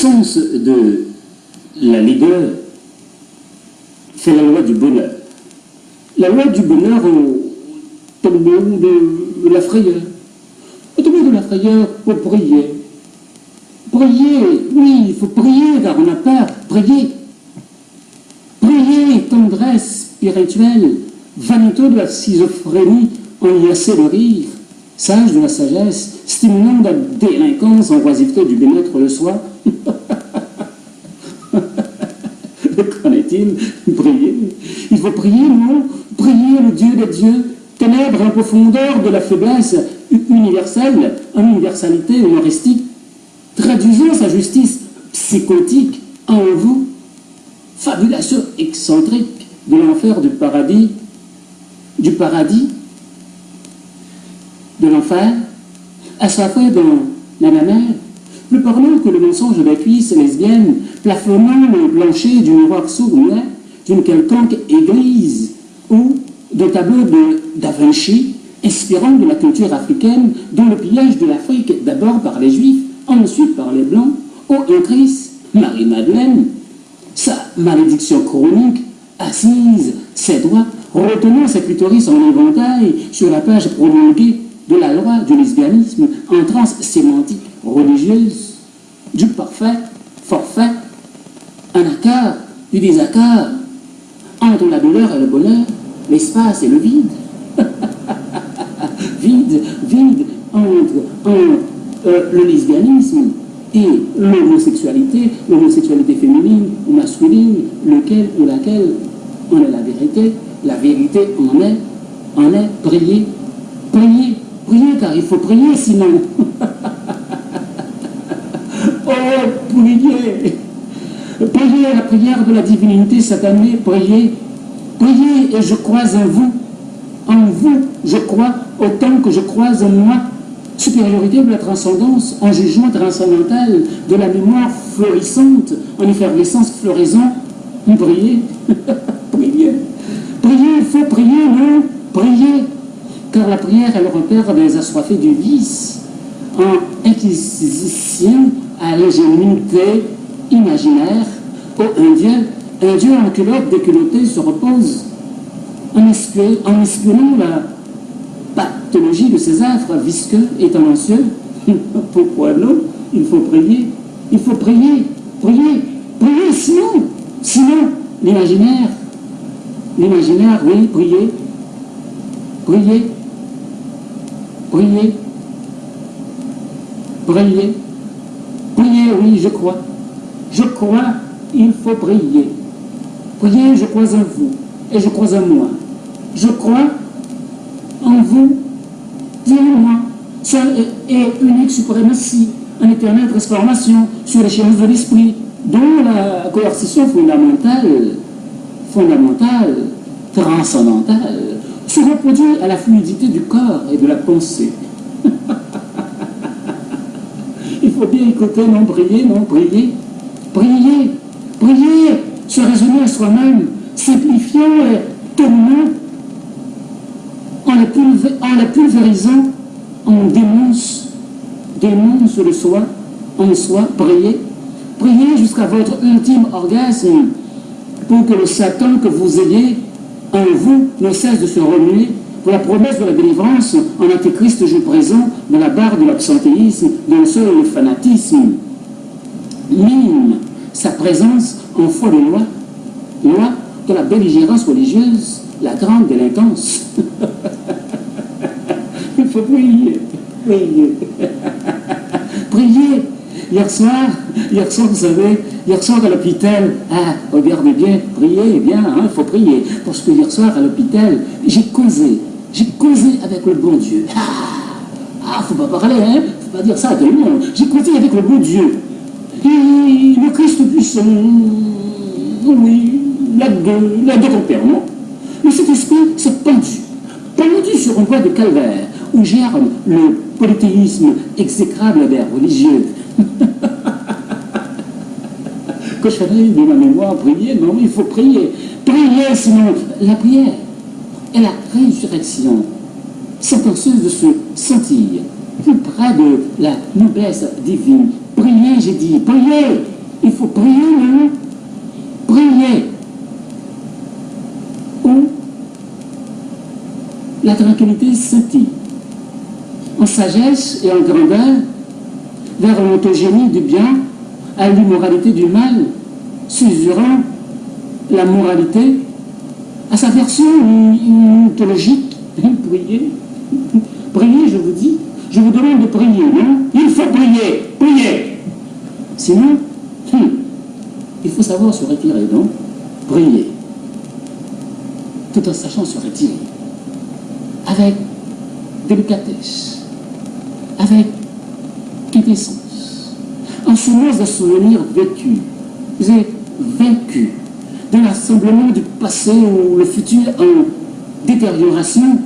sens de la laideur fait la loi du bonheur. La loi du bonheur au tombeau de la frayeur. Au tombeau de la frayeur, pour prier. Prier, oui, il faut prier car on a peur. Prier. Prier, tendresse spirituelle, vaniteux de la schizophrénie, enlacé de rire, sage de la sagesse, stimulant de la délinquance en oisiveté du bien-être le soir. Qu'en est-il? Prier. Il faut prier, non? Prier le Dieu des dieux, ténèbres en profondeur de la faiblesse universelle, en universalité humoristique, traduisant sa justice psychotique en vous, fabulation excentrique de l'enfer du paradis, de l'enfer, assoiffé dans la mamelle, plus parlant que le mensonge des cuisses lesbiennes, plafonnant le plancher du miroir sourd-muet d'une quelconque église ou de tableaux de Da Vinci, inspirant de la culture africaine, dont le pillage de l'Afrique, d'abord par les Juifs, ensuite par les Blancs, ô un Christ, Marie-Madeleine, sa malédiction chronique, assise, ses droits, retenant ses clitoris en éventail sur la page prolongée de la loi du lesbianisme en transe sémantique religieuse, du parfait, forfait, un accord, du désaccord, entre la douleur et le bonheur, l'espace et le vide. vide entre le lesbianisme et l'homosexualité féminine ou masculine, lequel ou laquelle en est la vérité en est prier, car il faut prier sinon. Oh, priez la prière de la divinité satanée, priez, et je crois en vous je crois autant que je crois en moi. Supériorité de la transcendance, en jugement transcendantal de la mémoire florissante, en effervescence floraison, priez, il faut prier, non, prier, car la prière est le repère des assoiffés du vice, en inquisition à l'ingénuité imaginaire, où un Dieu en culotte déculottée se repose, en espionnant la pathologie de ces affres visqueux et tendancieux. Pourquoi non? Il faut prier, sinon l'imaginaire, oui, prier, oui, je crois, il faut prier, je crois en vous, et je crois en moi, je crois en vous, dis-moi, seule et unique suprématie, en éternelle transformation sur les chemins de l'esprit, dont la coercition fondamentale, transcendantale, se reproduit à la fluidité du corps et de la pensée. Il faut bien écouter, prier, se raisonner à soi-même, simplifiant les tournants, en les pulvérisant, on dénonce le soi, en soi, priez jusqu'à votre ultime orgasme, pour que le Satan que vous ayez en vous ne cesse de se remuer, pour la promesse de la délivrance en antéchrist jour présent, dans la barre de l'absentéisme, dont seul le fanatisme mime sa présence en foi de loi de la belligérance religieuse, la grande délinquance. Il faut prier. Hier soir, vous savez, à l'hôpital, regardez bien, priez bien, il faut prier. Parce que hier soir, à l'hôpital, j'ai causé avec le bon Dieu. Faut pas parler, faut pas dire ça à tout le monde. J'ai causé avec le bon Dieu. Et le Christ puissant, oui, la deux tempérament. Le Saint-Esprit s'est pendu sur un bois de calvaire, où germe le polythéisme exécrable des religieux. Que je ferai de ma mémoire prier? Non, il faut prier. Prier, sinon la prière est la résurrection sentencieuse de se sentir plus près de la noblesse divine. Priez, j'ai dit, priez, Il faut prier, non? Prier. Où la tranquillité scintille, en sagesse et en grandeur, vers l'ontogénie du bien, à l'immoralité du mal, s'usurant la moralité à sa version mythologique. Priez, priez, je vous dis, je vous demande de prier, non? Il faut prier, prier. Sinon, il faut savoir se retirer, non? Prier, tout en sachant se retirer, avec délicatesse, avec quintessence, en souvenance d'un souvenir vécu. Vous êtes vaincu de l'assemblement du passé ou le futur en détérioration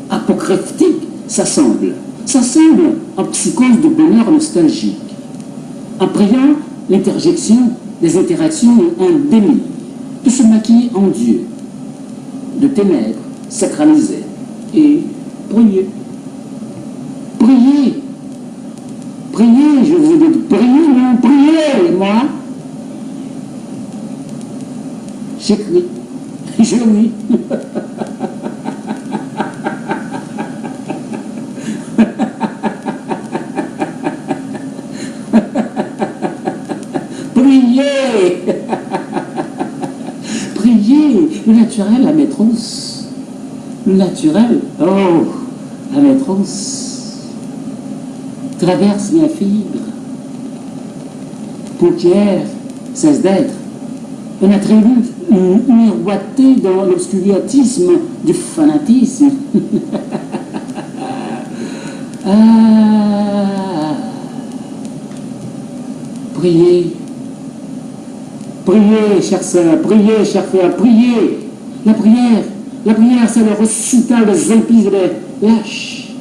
apocryptique s'assemble en psychose de bonheur nostalgique, en priant l'interjection des interactions en délire, de se maquiller en Dieu, de ténèbres sacralisées, et prier. Priez. Priez, je vous ai dit, priez, non, priez, moi. J'écris, je lis. Priez. Priez, le naturel, la maîtresse. Le naturel, oh, la maîtresse, traverse ma fibre, paupière, cesse d'être, un attribut miroité dans l'obscurantisme du fanatisme. Ah, priez, priez, chers sœurs, priez, chers frères, priez. La prière, c'est le récital des impies et des lâches,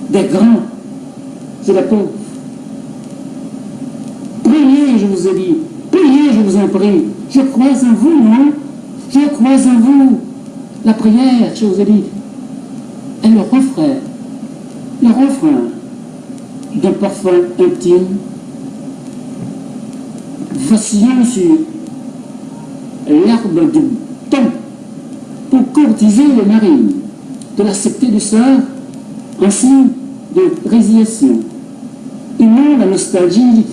des grands et des pauvres. Priez, je vous ai dit, priez, je vous en prie. Je crois en vous, non? Je crois en vous. La prière, je vous ai dit, est le refrain d'un parfum intime, vacillant sur l'herbe du temps pour courtiser les marines de la secte du sort en signe de résiliation, et non la nostalgie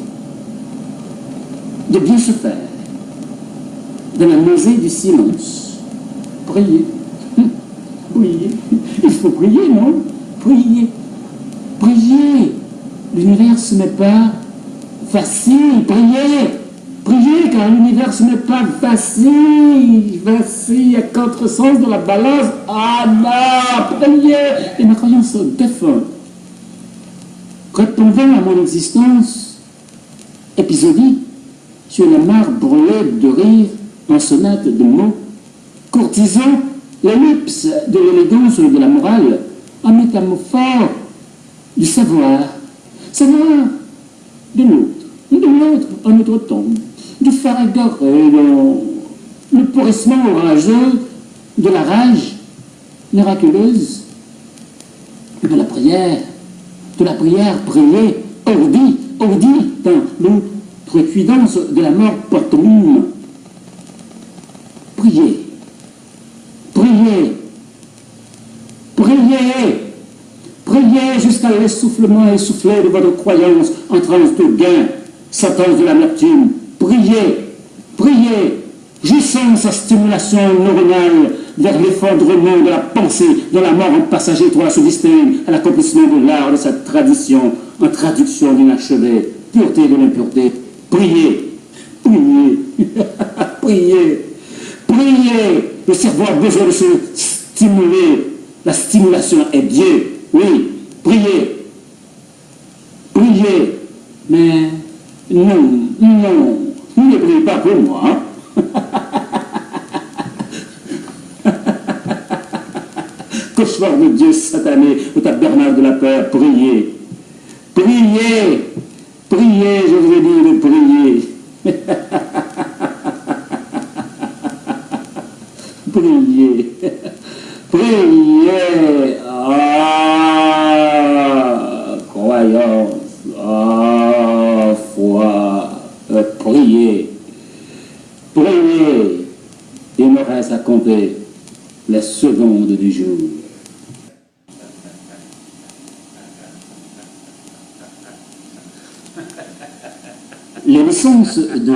de bien se faire, de la nausée du silence. Priez, priez, il faut prier, non? Priez, priez, l'univers ne met pas facile, priez. Priez, car l'univers n'est pas facile, à contresens de la balance. Ah non, priez. Et ma croyance se défend. Répondant à mon existence épisodique sur la mare brûlée de rire en sonate de mots, courtisant l'ellipse de l'élégance de la morale, en métamorphore du savoir de l'autre, en autre temps, du phare égaré dans le pourrissement orageux de la rage miraculeuse de la prière, prier, ordi dans l'outrecuidance de la mort pantomime. Priez, priez, priez, priez jusqu'à l'essoufflement essoufflé de votre croyance en transe de gain, sentence de l'amertume. Priez, priez, jouissant sa stimulation neuronale vers l'effondrement de la pensée, dont la mort en passage étroit se distingue à l'accomplissement de l'art de sa tradition, en traduction d'inachevé, pureté de l'impureté. Priez, priez, priez, priez. Le cerveau a besoin de se stimuler. La stimulation est Dieu. Oui, priez, priez. Mais non, ne priez pas pour moi. Cauchemar de Dieu satané au tabernacle de la peur, priez, priez, priez, je vous ai dit de prier. Priez, priez, croyance, foi. Priez, priez, il me reste à compter les secondes du jour. Les licences de